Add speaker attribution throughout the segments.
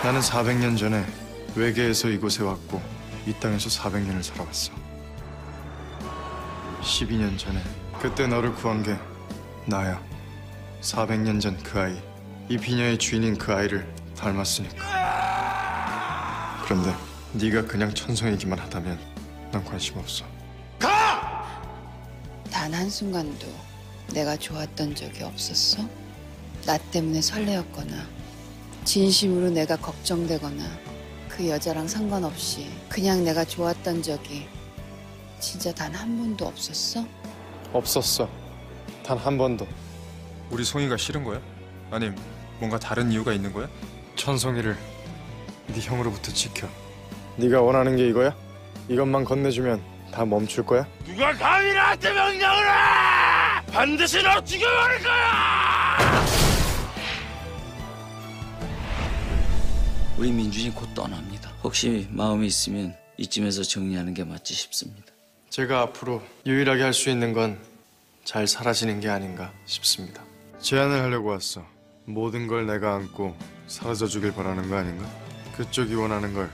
Speaker 1: 나는 400년 전에 외계에서 이곳에 왔고 이 땅에서 400년을 살아왔어. 12년 전에 그때 너를 구한 게 나야. 400년 전 그 아이, 이 비녀의 주인인 그 아이를 닮았으니까. 그런데 네가 그냥 천성이기만 하다면 난 관심 없어.
Speaker 2: 단 한순간도 내가 좋았던 적이 없었어? 나 때문에 설레었거나 진심으로 내가 걱정되거나 그 여자랑 상관없이 그냥 내가 좋았던 적이 진짜 단 한 번도 없었어?
Speaker 1: 없었어. 단 한 번도. 우리 송이가 싫은 거야? 아님 뭔가 다른 이유가 있는 거야? 천송이를 네 형으로부터 지켜. 네가 원하는 게 이거야? 이것만 건네주면 다 멈출 거야?
Speaker 3: 누가 감히 나한테 명령을 해! 반드시 너 죽여버릴 거야!
Speaker 4: 우리 민준이 곧 떠납니다. 혹시 마음이 있으면 이쯤에서 정리하는 게 맞지 싶습니다.
Speaker 1: 제가 앞으로 유일하게 할 수 있는 건 잘 사라지는 게 아닌가 싶습니다. 제안을 하려고 왔어. 모든 걸 내가 안고 사라져 주길 바라는 거 아닌가? 그쪽이 원하는 걸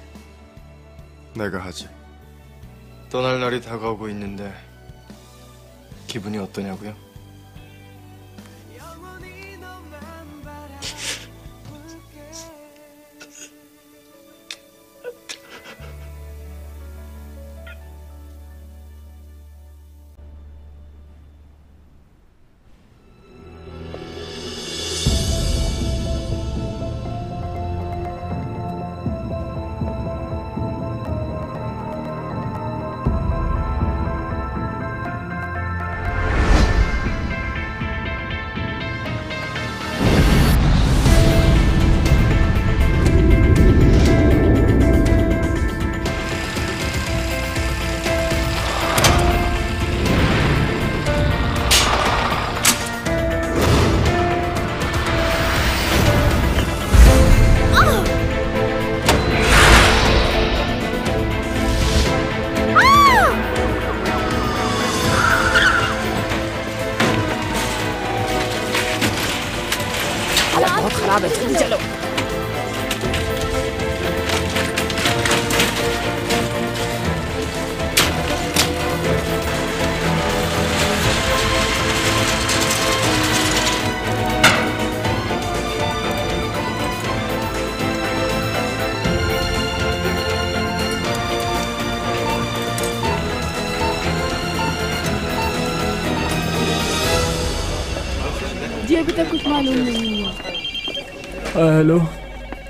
Speaker 1: 내가 하지. 떠날 날이 다가오고 있는데 기분이 어떠냐고요?
Speaker 2: बहुत खराब है, जल्दी चलो।
Speaker 5: जी अभी तक कुछ मालूम नहीं है।
Speaker 6: हेलो,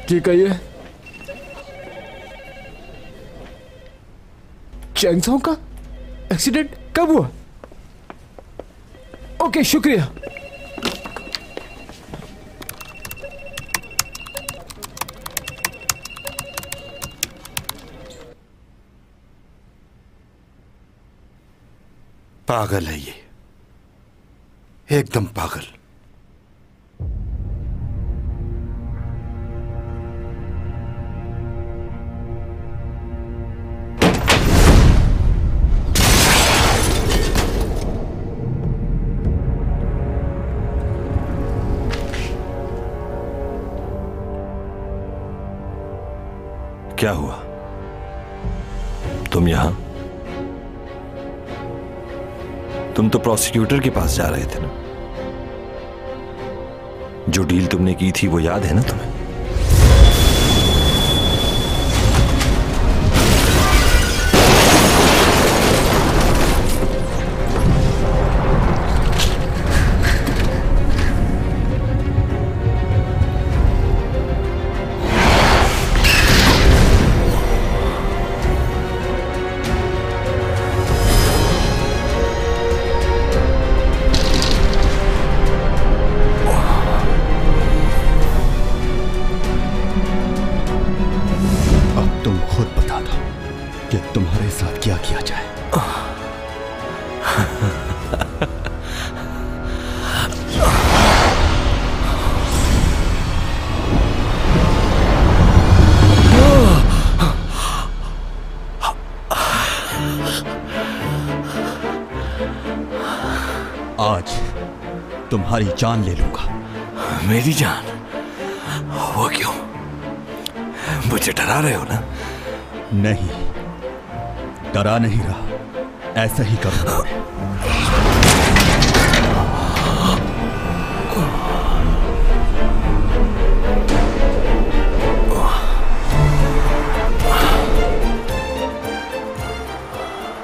Speaker 6: जी कहिए। चैंगसोंग का एक्सीडेंट कब हुआ? ओके, शुक्रिया।
Speaker 3: पागल है ये, एकदम पागल। क्या हुआ? तुम यहां? तुम तो प्रोसिक्यूटर के पास जा रहे थे ना? जो डील तुमने की थी वो याद है ना तुम्हें?
Speaker 7: तुम्हारे साथ क्या किया जाए? आज तुम्हारी जान ले लूंगा।
Speaker 3: मेरी जान? वो क्यों?
Speaker 8: मुझे डरा रहे हो ना?
Speaker 7: नहीं, डरा नहीं रहा, ऐसा ही करूंगा मैं।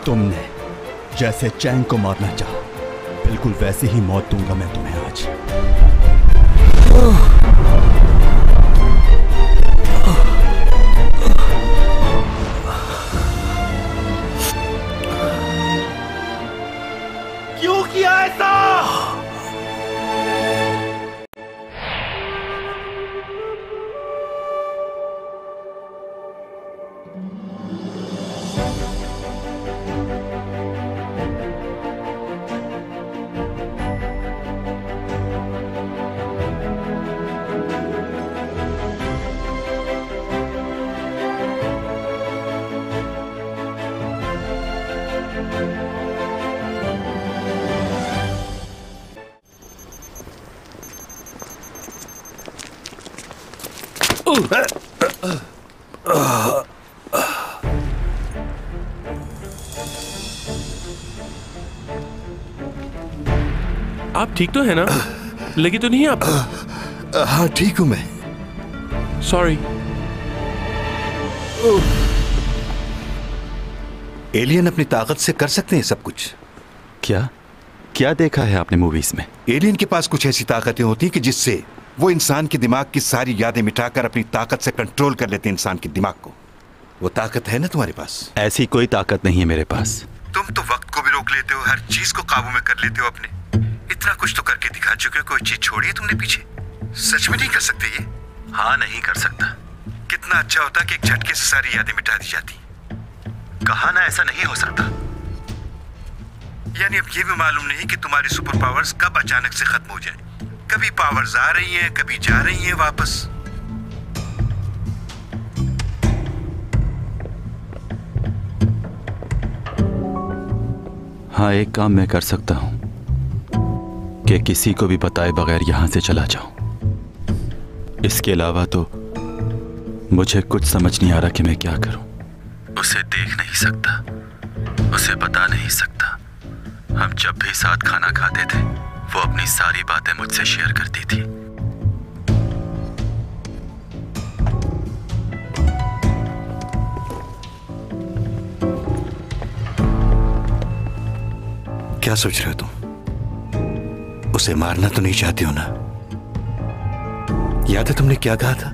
Speaker 7: तुमने जैसे चैंग को मारना चाहा, बिल्कुल वैसे ही मौत दूंगा मैं तुम्हें आज।
Speaker 3: क्यों किया ऐसा?
Speaker 9: आप ठीक तो है ना? लगी तो नहीं आप?
Speaker 8: हाँ ठीक हूं मैं।
Speaker 9: सॉरी।
Speaker 8: एलियन अपनी ताकत से कर सकते हैं सब कुछ।
Speaker 7: क्या क्या देखा है आपने मूवीज में?
Speaker 8: एलियन के पास कुछ ऐसी ताकतें होती हैं कि जिससे वो इंसान के दिमाग की सारी यादें मिटाकर अपनी ताकत से कंट्रोल कर लेते हैं इंसान के दिमाग को। वो ताकत है ना तुम्हारे पास?
Speaker 7: ऐसी कोई ताकत नहीं है मेरे पास।
Speaker 8: तुम तो वक्त को भी रोक लेते हो, हर चीज को काबू में कर लेते हो अपने। इतना कुछ तो करके दिखा चुके हो, कोई चीज छोड़ी है तुमने पीछे? सच में नहीं कर सकते ये? हाँ नहीं कर सकता। कितना अच्छा होता कि एक झटके से सारी यादें मिटा दी जाती। कहा ना ऐसा नहीं हो सकता। यानी अब ये भी मालूम नहीं कि तुम्हारी सुपर पावर्स कब अचानक से खत्म हो जाए। कभी पावर्स आ रही हैं, कभी जा रही हैं वापस।
Speaker 7: हाँ, एक काम मैं कर सकता हूं कि किसी को भी बताए बगैर यहां से चला जाऊं। इसके अलावा तो मुझे कुछ समझ नहीं आ रहा कि मैं क्या करूं। उसे देख नहीं सकता, उसे बता नहीं सकता। हम जब भी साथ खाना खाते थे, वो अपनी सारी बातें मुझसे शेयर करती थी।
Speaker 8: क्या सोच रहे हो तुम? उसे मारना तो नहीं चाहती हो ना? याद है तुमने क्या कहा था?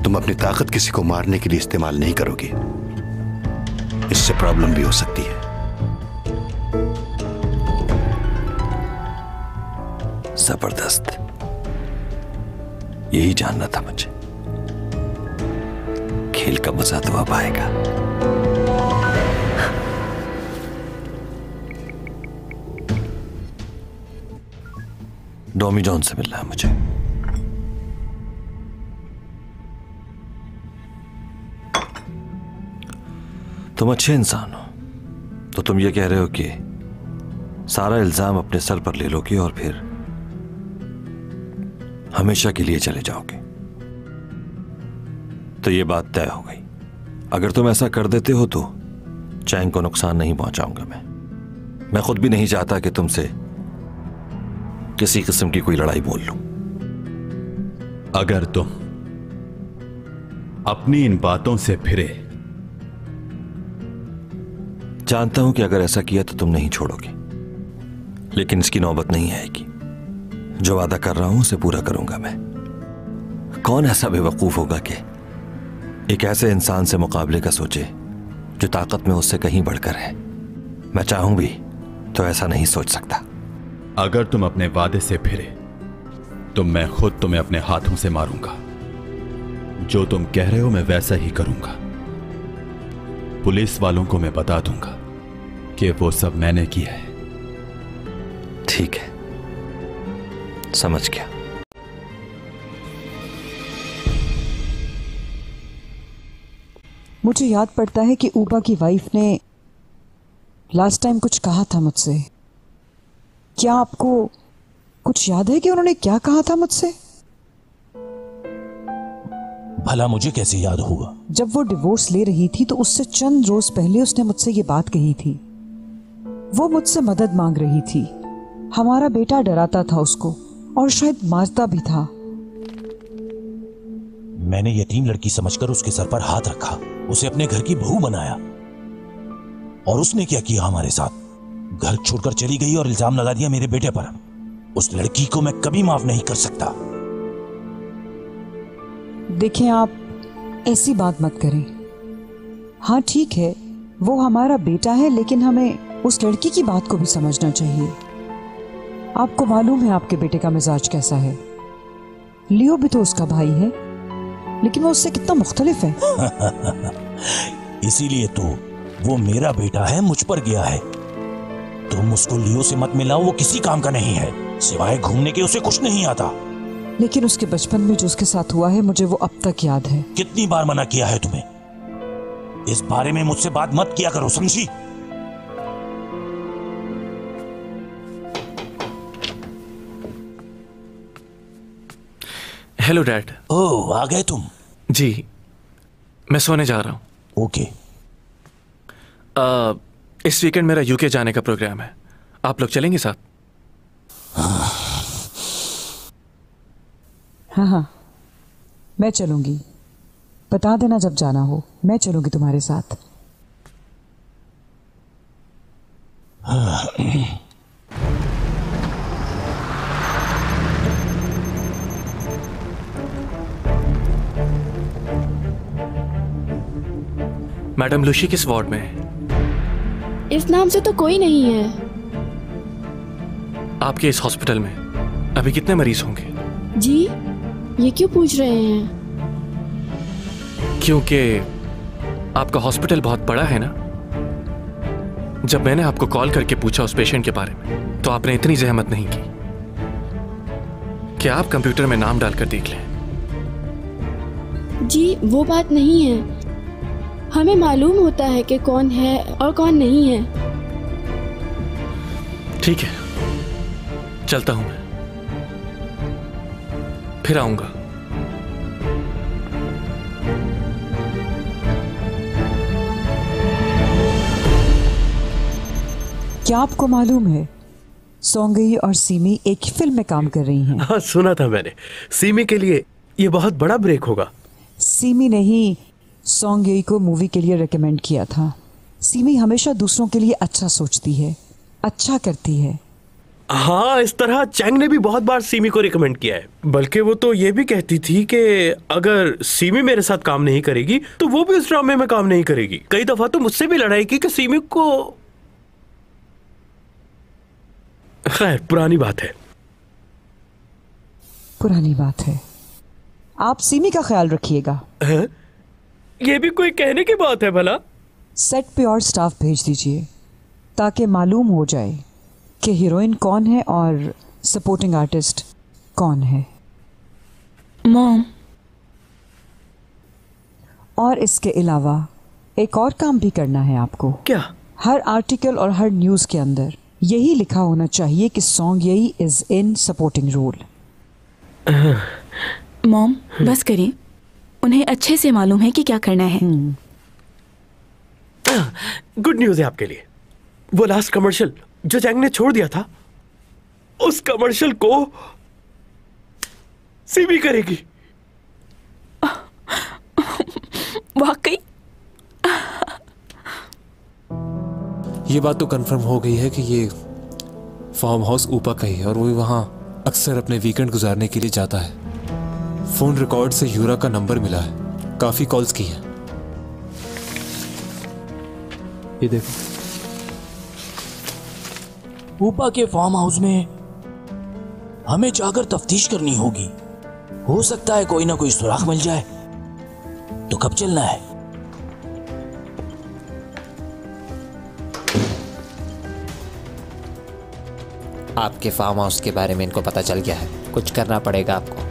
Speaker 8: तुम अपनी ताकत किसी को मारने के लिए इस्तेमाल नहीं करोगे। इससे प्रॉब्लम भी हो सकती है। जबरदस्त, यही जानना था मुझे। खेल का मजा तो अब आएगा। डॉमी जॉन से मिलना है मुझे। तुम अच्छे इंसान हो, तो तुम ये कह रहे हो कि सारा इल्जाम अपने सर पर ले लोगे और फिर हमेशा के लिए चले जाओगे। तो ये बात तय हो गई। अगर तुम ऐसा कर देते हो तो चैंग को नुकसान नहीं पहुंचाऊंगा मैं खुद भी नहीं चाहता कि तुमसे किसी किस्म की कोई लड़ाई बोल लूं।
Speaker 7: अगर तुम अपनी इन बातों से फिरे,
Speaker 8: जानता हूं कि अगर ऐसा किया तो तुम नहीं छोड़ोगे, लेकिन इसकी नौबत नहीं आएगी। जो वादा कर रहा हूं उसे पूरा करूंगा मैं। कौन ऐसा बेवकूफ होगा कि एक ऐसे इंसान से मुकाबले का सोचे जो ताकत में उससे कहीं बढ़कर है। मैं चाहूं भी तो ऐसा नहीं सोच सकता।
Speaker 7: अगर तुम अपने वादे से फिरे तो मैं खुद तुम्हें अपने हाथों से मारूंगा। जो तुम कह रहे हो मैं वैसा ही करूंगा। पुलिस वालों को मैं बता दूंगा कि वो सब मैंने किया है।
Speaker 8: ठीक है, समझ गया।
Speaker 10: मुझे याद पड़ता है कि ऊबा की वाइफ ने लास्ट टाइम कुछ कहा था मुझसे। क्या आपको कुछ याद है कि उन्होंने क्या कहा था मुझसे?
Speaker 11: भला मुझे कैसे याद हुआ?
Speaker 10: जब वो डिवोर्स ले रही थी तो उससे चंद रोज पहले उसने मुझसे ये बात कही थी। वो मुझसे मदद मांग रही थी। हमारा बेटा डराता था उसको और शायद मारता भी था।
Speaker 11: मैंने यतीम लड़की समझकर उसके सर पर हाथ रखा, उसे अपने घर की बहू बनाया। और उसने क्या किया हमारे साथ? घर छोड़कर चली गई और इल्जाम लगा दिया मेरे बेटे पर। उस लड़की को मैं कभी माफ नहीं कर सकता।
Speaker 10: देखें, आप ऐसी बात मत करें। हाँ ठीक है, वो हमारा बेटा है, लेकिन हमें उस लड़की की बात को भी समझना चाहिए। आपको मालूम है आपके बेटे का मिजाज कैसा है। लियो भी तो उसका भाई है, लेकिन वो उससे कितना मुख्तलिफ है।
Speaker 11: इसीलिए तो वो मेरा बेटा है, मुझ पर गया है। तुम उसको लियो से मत मिलाओ, वो किसी काम का नहीं है, सिवाय घूमने के उसे कुछ नहीं आता।
Speaker 10: लेकिन उसके बचपन में जो उसके साथ हुआ है मुझे वो अब तक याद है।
Speaker 11: कितनी बार मना किया है तुम्हें? इस बारे में मुझसे बात मत किया करो, समझी?
Speaker 9: Hello dad.
Speaker 11: ओह, आ गए तुम?
Speaker 9: जी, मैं सोने जा रहा हूँ।
Speaker 11: ओके।
Speaker 9: इस वीकेंड मेरा यूके जाने का प्रोग्राम है, आप लोग चलेंगे साथ?
Speaker 10: हाँ, मैं चलूंगी। बता देना जब जाना हो, मैं चलूंगी तुम्हारे साथ।
Speaker 9: मैडम लुशी किस वार्ड में है?
Speaker 5: इस नाम से तो कोई नहीं है।
Speaker 9: आपके इस हॉस्पिटल में अभी कितने मरीज होंगे?
Speaker 5: जी, ये क्यों पूछ रहे हैं?
Speaker 9: क्योंकि आपका हॉस्पिटल बहुत बड़ा है ना। जब मैंने आपको कॉल करके पूछा उस पेशेंट के बारे में, तो आपने इतनी जहमत नहीं की कि आप कंप्यूटर में नाम डालकर देख लें।
Speaker 5: जी, वो बात नहीं है। हमें मालूम होता है कि कौन है और कौन नहीं है।
Speaker 9: ठीक है, चलता हूं मैं, फिर आऊंगा।
Speaker 10: क्या आपको मालूम है सोंगई और सीमी एक ही फिल्म में काम कर रही हैं?
Speaker 12: हाँ, सुना था मैंने। सीमी के लिए ये बहुत बड़ा ब्रेक होगा।
Speaker 10: सीमी ने ही सोंगई को मूवी के लिए रेकमेंड किया था। सीमी हमेशा दूसरों के लिए अच्छा सोचती है, अच्छा करती है।
Speaker 12: हाँ, इस तरह चैंग ने भी बहुत बार सीमी को रिकमेंड किया है। बल्कि वो तो ये भी कहती थी कि अगर सीमी मेरे साथ काम नहीं करेगी तो वो भी उस ड्रामे में काम नहीं करेगी। कई दफा तो मुझसे भी लड़ाई की कि सीमी को। खैर, पुरानी बात है।
Speaker 10: पुरानी बात है। आप सीमी का ख्याल रखिएगा।
Speaker 12: ये भी कोई कहने की बात है भला?
Speaker 10: सेट पे और स्टाफ भेज दीजिए ताकि मालूम हो जाए कि हीरोइन कौन है और सपोर्टिंग आर्टिस्ट कौन है।
Speaker 5: मॉम।
Speaker 10: और इसके अलावा एक और काम भी करना है आपको।
Speaker 12: क्या?
Speaker 10: हर आर्टिकल और हर न्यूज़ के अंदर यही लिखा होना चाहिए कि सॉन्ग यही is in supporting role.
Speaker 13: Mom, बस करिए। उन्हें अच्छे से मालूम है कि क्या करना है।
Speaker 12: गुड न्यूज़ है आपके लिए। वो लास्ट कमर्शियल जो चैंग ने छोड़ दिया था, उस कमर्शियल को सीमी करेगी।
Speaker 13: वाकई?
Speaker 6: ये बात तो कंफर्म हो गई है कि ये फार्म हाउस ऊपा का ही है और वो वहाँ अक्सर अपने वीकेंड गुजारने के लिए जाता है। फोन रिकॉर्ड से यूरा का नंबर मिला है, काफी कॉल्स की हैं। ये देखो।
Speaker 11: ऊपा के फार्म हाउस में हमें जाकर तफ्तीश करनी होगी। हो सकता है कोई ना कोई सुराग मिल जाए। तो कब चलना है?
Speaker 14: आपके फार्म हाउस के बारे में इनको पता चल गया है, कुछ करना पड़ेगा आपको।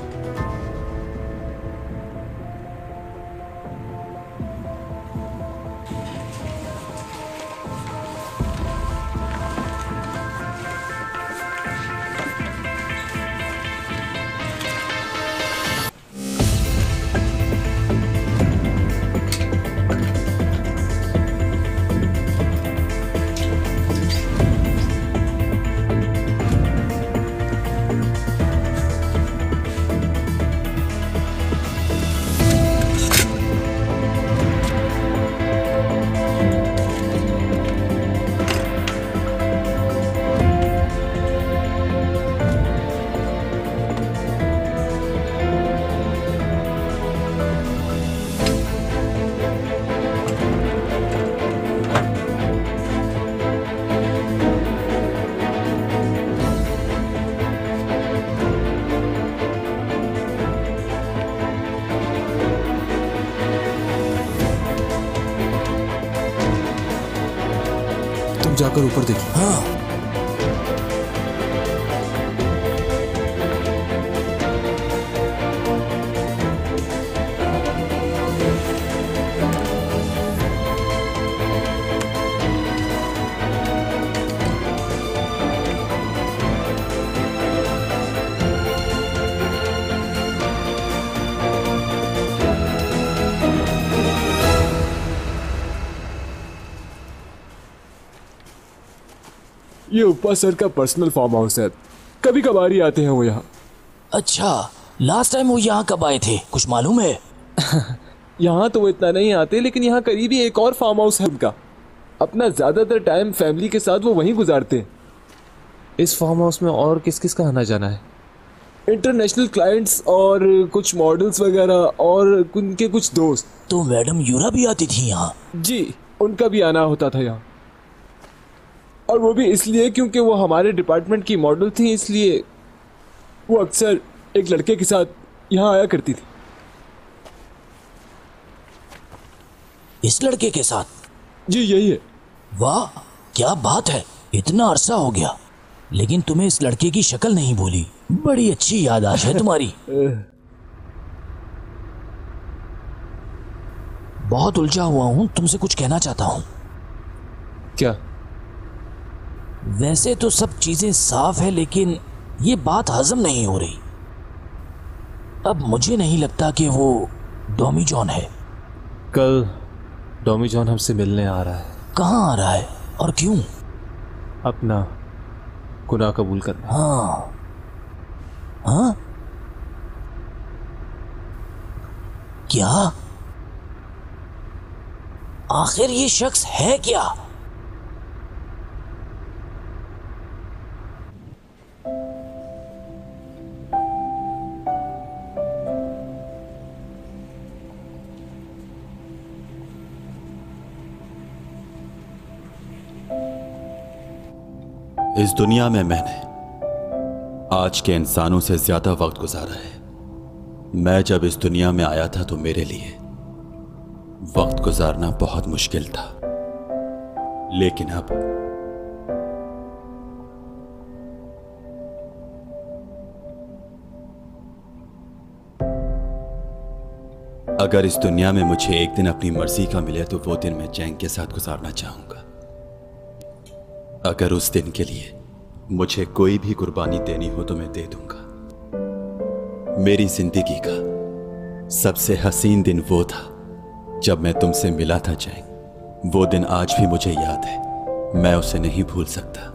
Speaker 6: जाकर ऊपर देखिए।
Speaker 11: हाँ।
Speaker 6: ये उपा सर का पर्सनल फार्म हाउस है, कभी कभार ही आते हैं वो यहाँ।
Speaker 11: अच्छा, लास्ट टाइम वो यहाँ कब आए थे, कुछ मालूम है?
Speaker 6: यहाँ तो वो इतना नहीं आते, लेकिन यहाँ करीब ही एक और फार्म हाउस है उनका। अपना ज्यादातर टाइम फैमिली के साथ वो वहीं गुजारते हैं। इस फार्म हाउस में और किस किस का आना जाना है? इंटरनेशनल क्लाइंट्स और कुछ मॉडल्स वगैरह और उनके कुछ दोस्त।
Speaker 11: तो मैडम यूरा भी आती थी यहाँ?
Speaker 6: जी, उनका भी आना होता था यहाँ, और वो भी इसलिए क्योंकि वो हमारे डिपार्टमेंट की मॉडल थी, इसलिए वो अक्सर एक लड़के के साथ यहाँ आया करती थी।
Speaker 11: इस लड़के के साथ?
Speaker 6: जी यही है।
Speaker 11: वाह, क्या बात है, इतना अरसा हो गया लेकिन तुम्हें इस लड़के की शक्ल नहीं भूली। बड़ी अच्छी याददाश्त है तुम्हारी। बहुत उलझा हुआ हूं, तुमसे कुछ कहना चाहता हूं।
Speaker 6: क्या?
Speaker 11: वैसे तो सब चीजें साफ है, लेकिन ये बात हजम नहीं हो रही। अब मुझे नहीं लगता कि वो डॉमी जॉन है।
Speaker 6: कल डॉमी जॉन हमसे मिलने आ रहा है।
Speaker 11: कहाँ आ रहा है और क्यों?
Speaker 6: अपना गुनाह कबूल करना।
Speaker 11: हाँ हाँ, क्या? आखिर ये शख्स है क्या?
Speaker 7: इस दुनिया में मैंने आज के इंसानों से ज्यादा वक्त गुजारा है। मैं जब इस दुनिया में आया था तो मेरे लिए वक्त गुजारना बहुत मुश्किल था, लेकिन अब अगर इस दुनिया में मुझे एक दिन अपनी मर्जी का मिले तो वो दिन मैं चैन के साथ गुजारना चाहूंगा। अगर उस दिन के लिए मुझे कोई भी कुर्बानी देनी हो तो मैं दे दूंगा। मेरी जिंदगी का सबसे हसीन दिन वो था जब मैं तुमसे मिला था चैन। वो दिन आज भी मुझे याद है, मैं उसे नहीं भूल सकता।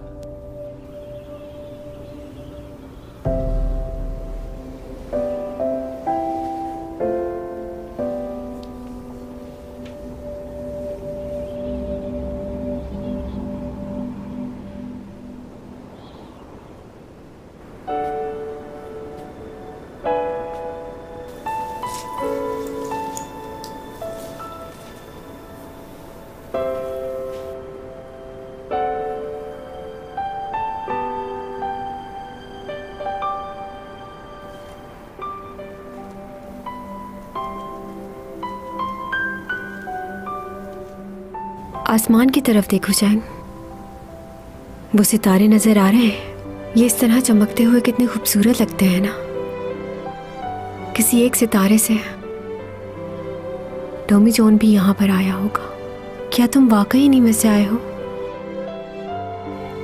Speaker 15: आसमान की तरफ देखो चैंग, वो सितारे नजर आ रहे हैं। ये इस तरह चमकते हुए कितने खूबसूरत लगते हैं ना। किसी एक सितारे से डॉमी जॉन भी यहाँ पर आया होगा। क्या तुम वाकई इन्हीं में से आए हो?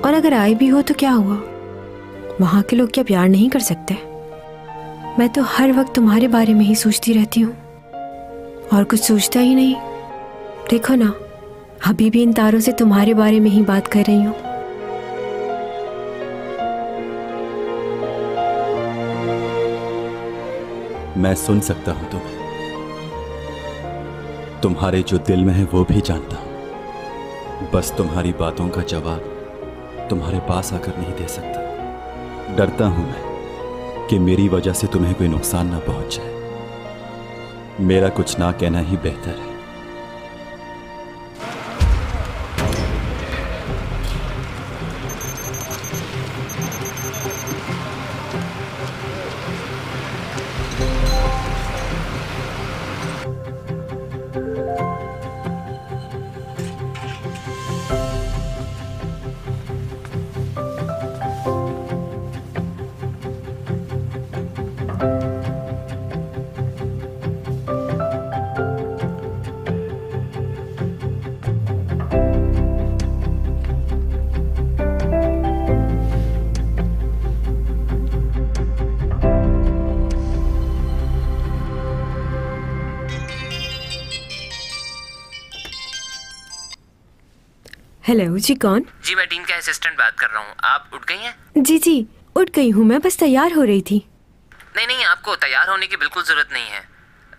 Speaker 15: और अगर आए भी हो तो क्या हुआ? वहाँ के लोग क्या प्यार नहीं कर सकते? मैं तो हर वक्त तुम्हारे बारे में ही सोचती रहती हूँ और कुछ सोचता ही नहीं। देखो ना, अभी भी इन तारों से तुम्हारे बारे में ही बात कर रही हूँ।
Speaker 7: मैं सुन सकता हूं तुम्हें, तुम्हारे जो दिल में है वो भी जानता हूं। बस तुम्हारी बातों का जवाब तुम्हारे पास आकर नहीं दे सकता। डरता हूं मैं कि मेरी वजह से तुम्हें कोई नुकसान ना पहुंच जाए। मेरा कुछ ना कहना ही बेहतर है।
Speaker 15: हेलो जी, कौन?
Speaker 16: जी मैं डीन का असिस्टेंट बात कर रहा हूँ। आप उठ गई हैं?
Speaker 15: जी जी उठ गई हूँ, मैं बस तैयार हो रही थी।
Speaker 16: नहीं नहीं, आपको तैयार होने की बिल्कुल जरूरत नहीं है।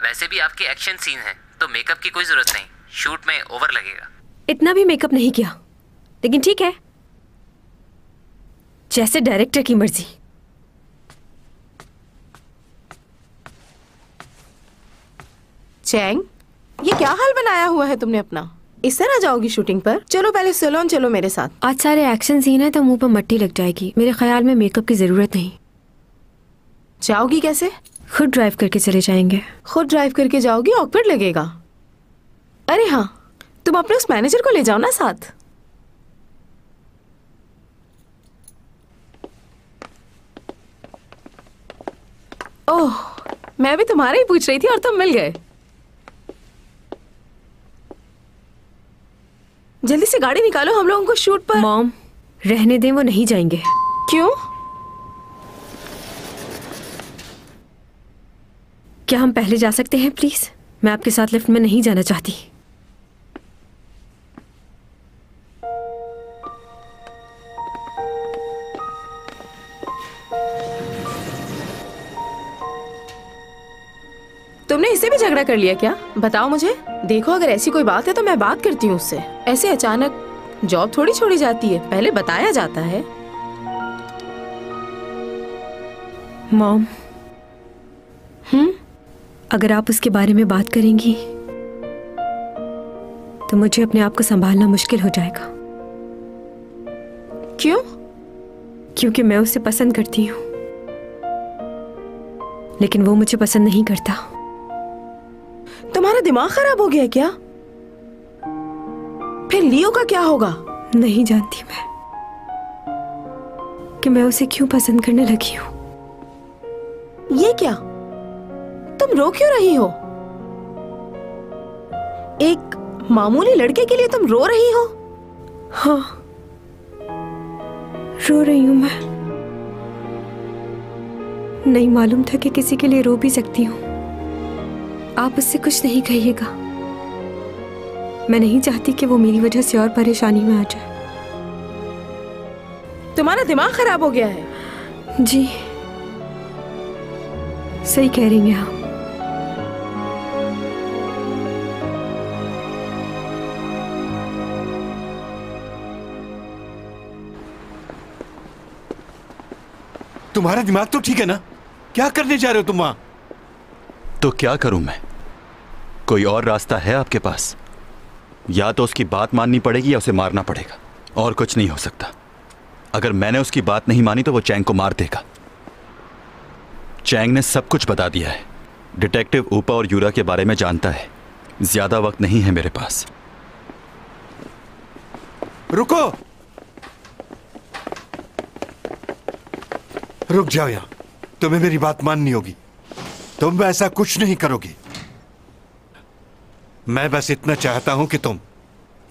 Speaker 16: वैसे भी आपके एक्शन सीन हैं तो मेकअप की कोई जरूरत नहीं, शूट में ओवर लगेगा।
Speaker 15: इतना भी मेकअप नहीं किया, लेकिन ठीक है, जैसे डायरेक्टर की मर्जी।
Speaker 17: चैंग, ये क्या हाल बनाया हुआ है तुमने अपना? इस तरह जाओगी शूटिंग पर? चलो पहले सैलून चलो मेरे साथ।
Speaker 15: आज सारे एक्शन सीन है तो मुंह पर मट्टी लग जाएगी। मेरे ख्याल में मेकअप की जरूरत नहीं।
Speaker 17: जाओगी कैसे?
Speaker 15: खुद ड्राइव करके चले जाएंगे।
Speaker 17: खुद ड्राइव करके जाओगी? ऑकवर्ड लगेगा। अरे हाँ, तुम अपने उस मैनेजर को ले जाओ ना साथ। ओह, मैं भी तुम्हारे ही पूछ रही थी और तुम मिल गए। जल्दी से गाड़ी निकालो, हम लोगों को शूट पर।
Speaker 15: मॉम, रहने दें, वो नहीं जाएंगे।
Speaker 17: क्यों?
Speaker 15: क्या हम पहले जा सकते हैं प्लीज? मैं आपके साथ लिफ्ट में नहीं जाना चाहती।
Speaker 17: तुमने इससे भी झगड़ा कर लिया क्या? बताओ मुझे। देखो, अगर ऐसी कोई बात है तो मैं बात करती हूँ उससे। ऐसे अचानक जॉब थोड़ी छोड़ी जाती है, पहले बताया जाता है।
Speaker 15: मॉम, अगर आप उसके बारे में बात करेंगी तो मुझे अपने आप को संभालना मुश्किल हो जाएगा।
Speaker 17: क्यों?
Speaker 15: क्योंकि मैं उसे पसंद करती हूँ, लेकिन वो मुझे पसंद नहीं करता।
Speaker 17: तुम्हारा दिमाग खराब हो गया क्या? फिर लियो का क्या होगा?
Speaker 15: नहीं जानती मैं कि मैं उसे क्यों पसंद करने लगी हूँ।
Speaker 17: ये क्या? तुम रो क्यों रही हो? एक मामूली लड़के के लिए तुम रो रही हो?
Speaker 15: हाँ, रो रही हूँ मैं। नहीं मालूम था कि किसी के लिए रो भी सकती हूँ। आप उससे कुछ नहीं कहिएगा। मैं नहीं चाहती कि वो मेरी वजह से और परेशानी में आ जाए।
Speaker 17: तुम्हारा दिमाग खराब हो गया है।
Speaker 15: जी, सही कह रही हैं आप।
Speaker 3: तुम्हारा दिमाग तो ठीक है ना? क्या करने जा रहे हो तुम वहां?
Speaker 7: तो क्या करूं मैं? कोई और रास्ता है आपके पास? या तो उसकी बात माननी पड़ेगी या उसे मारना पड़ेगा, और कुछ नहीं हो सकता। अगर मैंने उसकी बात नहीं मानी तो वो चैंग को मार देगा। चैंग ने सब कुछ बता दिया है। डिटेक्टिव ऊपा और यूरा के बारे में जानता है। ज्यादा वक्त नहीं है मेरे पास।
Speaker 3: रुको, रुक जाओ यहां। तुम्हें मेरी बात माननी होगी। तुम ऐसा कुछ नहीं करोगे। मैं बस इतना चाहता हूं कि तुम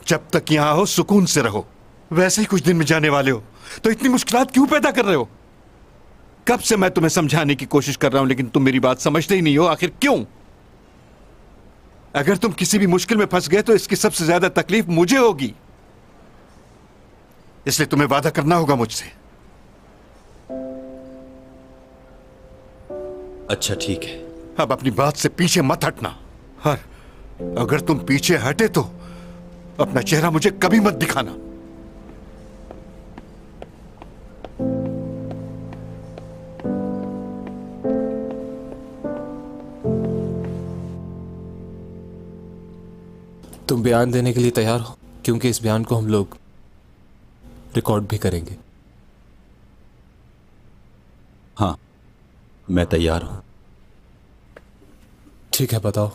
Speaker 3: जब तक यहां हो सुकून से रहो। वैसे ही कुछ दिन में जाने वाले हो, तो इतनी मुश्किलात क्यों पैदा कर रहे हो? कब से मैं तुम्हें समझाने की कोशिश कर रहा हूं, लेकिन तुम मेरी बात समझते ही नहीं हो। आखिर क्यों? अगर तुम किसी भी मुश्किल में फंस गए तो इसकी सबसे ज्यादा तकलीफ मुझे होगी। इसलिए तुम्हें वादा करना होगा मुझसे।
Speaker 7: अच्छा ठीक है।
Speaker 3: अब अपनी बात से पीछे मत हटना। और अगर तुम पीछे हटे तो अपना चेहरा मुझे कभी मत दिखाना।
Speaker 6: तुम बयान देने के लिए तैयार हो? क्योंकि इस बयान को हम लोग रिकॉर्ड भी करेंगे।
Speaker 7: हाँ, मैं तैयार हूं।
Speaker 6: ठीक है, बताओ।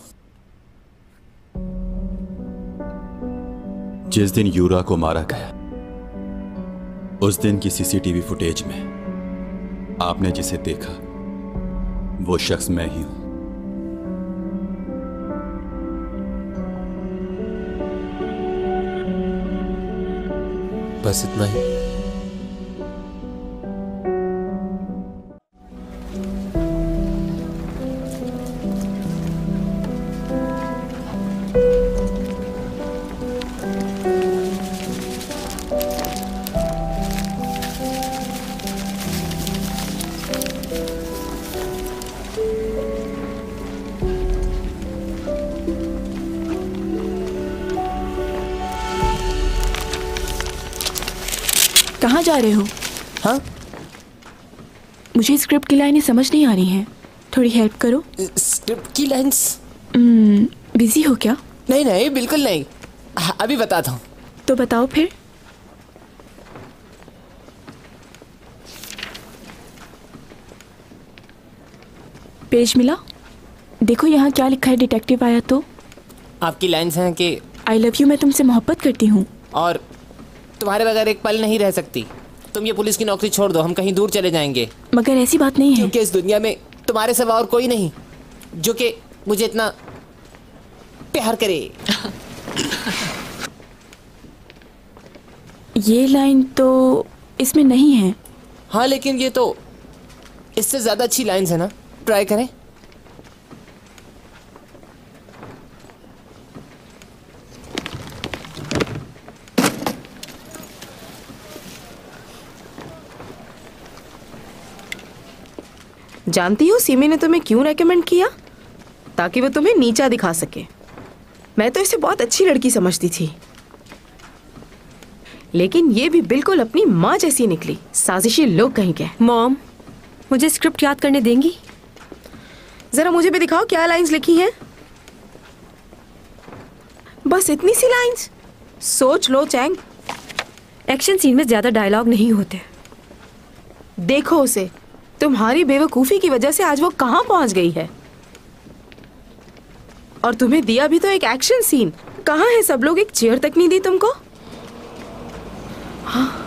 Speaker 7: जिस दिन यूरा को मारा गया, उस दिन की सीसीटीवी फुटेज में आपने जिसे देखा वो शख्स मैं ही हूं।
Speaker 6: बस इतना ही।
Speaker 13: कहाँ जा रहे हो?
Speaker 14: हाँ,
Speaker 13: मुझे स्क्रिप्ट की लाइनें समझ नहीं आ रही हैं, थोड़ी हेल्प करो।
Speaker 14: स्क्रिप्ट की लाइंस?
Speaker 13: बिजी हो क्या?
Speaker 14: नहीं नहीं, बिल्कुल नहीं, अभी बताता हूँ।
Speaker 13: तो बताओ फिर। पेज मिला? देखो यहाँ क्या लिखा है, डिटेक्टिव आया तो।
Speaker 14: आपकी लाइंस हैं कि
Speaker 13: आई लव यू, मैं तुमसे मोहब्बत करती हूँ
Speaker 14: और तुम्हारे बगैर एक पल नहीं रह सकती। तुम ये पुलिस की नौकरी छोड़ दो, हम कहीं दूर चले जाएंगे।
Speaker 13: मगर ऐसी बात नहीं है,
Speaker 14: क्योंकि इस दुनिया में तुम्हारे सिवा और कोई नहीं जो कि मुझे इतना प्यार करे।
Speaker 13: ये लाइन तो इसमें नहीं है।
Speaker 14: हाँ, लेकिन ये तो इससे ज्यादा अच्छी लाइंस है ना, ट्राई करें।
Speaker 17: जानती हो सीमी ने तुम्हें क्यों रेकमेंड किया? ताकि वो तुम्हें नीचा दिखा सके। मैं तो इसे बहुत अच्छी लड़की समझती थी, लेकिन ये भी बिल्कुल अपनी माँ जैसी निकली। साजिशी लोग कहीं के।
Speaker 15: मॉम, मुझे स्क्रिप्ट याद करने देंगी?
Speaker 17: जरा मुझे भी दिखाओ क्या लाइंस लिखी हैं। बस इतनी सी लाइंस? सोच लो चैंग।
Speaker 15: एक्शन सीन में ज्यादा डायलॉग नहीं होते।
Speaker 17: देखो उसे, तुम्हारी बेवकूफी की वजह से आज वो कहाँ पहुंच गई है। और तुम्हें दिया भी तो एक एक्शन सीन। कहाँ है सब लोग? एक चेयर तक नहीं दी तुमको। हाँ।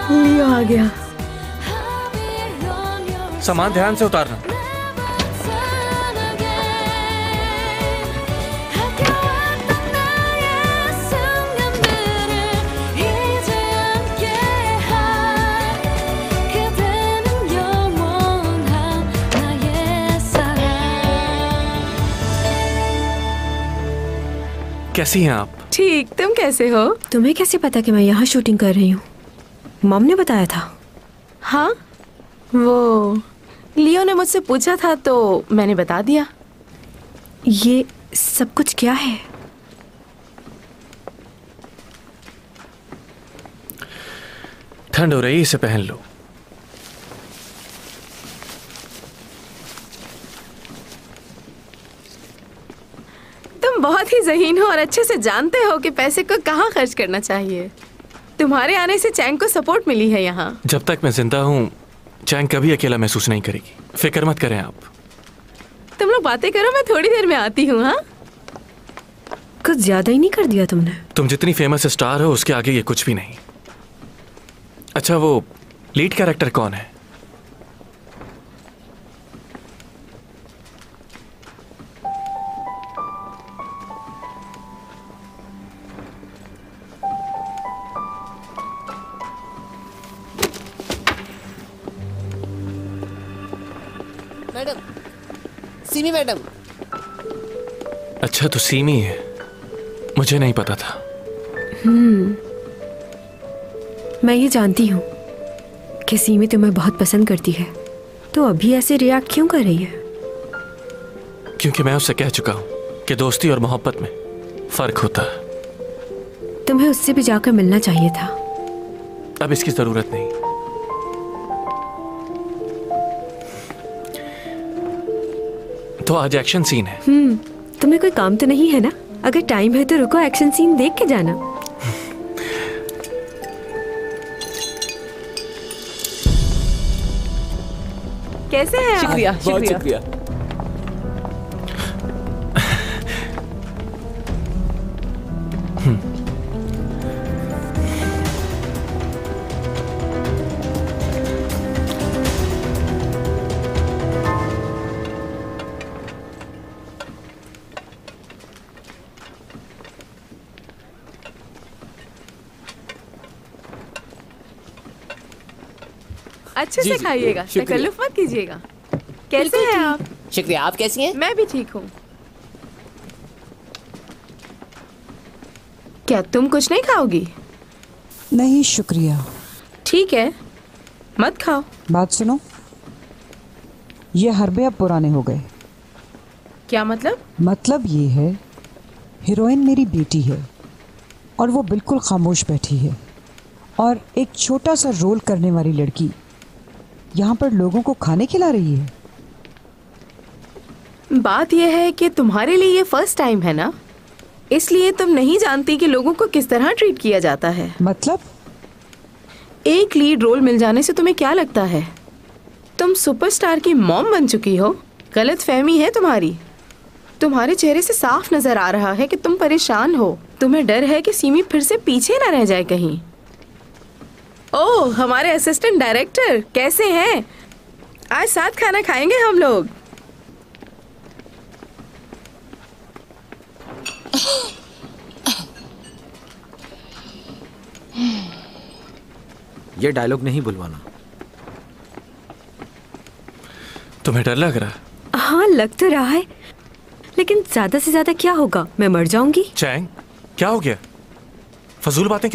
Speaker 17: लियो आ गया।
Speaker 9: सामान ध्यान से उतारना। कैसी हैं आप?
Speaker 17: ठीक, तुम कैसे हो?
Speaker 15: तुम्हें कैसे पता कि मैं यहाँ शूटिंग कर रही हूँ? मॉम ने बताया था।
Speaker 17: हाँ, वो लियो ने मुझसे पूछा था तो मैंने बता दिया।
Speaker 15: ये सब कुछ क्या है?
Speaker 9: ठंड हो रही, इसे पहन लो।
Speaker 17: तुम बहुत ही ज़हीन हो और अच्छे से जानते हो कि पैसे को कहाँ खर्च करना चाहिए। तुम्हारे आने से चैंग को सपोर्ट मिली है यहाँ।
Speaker 9: जब तक मैं जिंदा हूँ चैंग कभी अकेला महसूस नहीं करेगी, फिक्र मत करें आप।
Speaker 17: तुम लोग बातें करो, मैं थोड़ी देर में आती हूँ। हाँ,
Speaker 15: कुछ ज्यादा ही नहीं कर दिया तुमने?
Speaker 9: तुम जितनी फेमस स्टार हो उसके आगे ये कुछ भी नहीं। अच्छा, वो लीड कैरेक्टर कौन है?
Speaker 14: Madam, semi madam.
Speaker 9: अच्छा, तो सीमी है, मुझे नहीं पता था।
Speaker 15: मैं ये जानती हूँ कि सीमी तुम्हें बहुत पसंद करती है, तो अभी ऐसे रिएक्ट क्यों कर रही है?
Speaker 9: क्योंकि मैं उससे कह चुका हूँ कि दोस्ती और मोहब्बत में फर्क होता है।
Speaker 15: तुम्हें उससे भी जाकर मिलना चाहिए था।
Speaker 9: अब इसकी जरूरत नहीं। तो आज एक्शन सीन है।
Speaker 15: तुम्हें कोई काम तो नहीं है ना? अगर टाइम है तो रुको, एक्शन सीन देख के जाना।
Speaker 17: कैसे हैं आप?
Speaker 14: शुक्रिया, बहुत शुक्रिया।
Speaker 17: अच्छे से खाइएगा, तकल्लुफ मत कीजिएगा। कैसे हैं आप?
Speaker 14: शुक्रिया, आप कैसी हैं?
Speaker 17: मैं भी ठीक हूँ। क्या तुम कुछ नहीं खाओगी?
Speaker 10: नहीं शुक्रिया।
Speaker 17: ठीक है, मत खाओ।
Speaker 10: बात सुनो, ये हरबे अब पुराने हो गए।
Speaker 17: क्या मतलब?
Speaker 10: मतलब ये है, हीरोइन मेरी बेटी है और वो बिल्कुल खामोश बैठी है, और एक छोटा सा रोल करने वाली लड़की यहाँ पर लोगों को खाने खिला रही है।
Speaker 17: बात यह है कि तुम्हारे लिए ये फर्स्ट टाइम है ना, इसलिए तुम नहीं जानती कि लोगों को किस तरह ट्रीट किया जाता है।
Speaker 10: मतलब?
Speaker 17: एक लीड रोल मिल जाने से तुम्हें क्या लगता है तुम सुपरस्टार की मॉम बन चुकी हो? गलत फहमी है तुम्हारी। तुम्हारे चेहरे से साफ नजर आ रहा है कि तुम परेशान हो। तुम्हें डर है कि सीमी फिर से पीछे ना रह जाए कहीं। ओह, हमारे असिस्टेंट डायरेक्टर कैसे हैं? आज साथ खाना खाएंगे हम लोग।
Speaker 18: ये डायलॉग नहीं बुलवाना।
Speaker 9: तुम्हें डर लग रहा?
Speaker 15: हाँ, लग तो रहा है, लेकिन ज्यादा से ज्यादा क्या होगा, मैं मर जाऊंगी।
Speaker 9: चैंग, क्या हो गया? फजूल बातें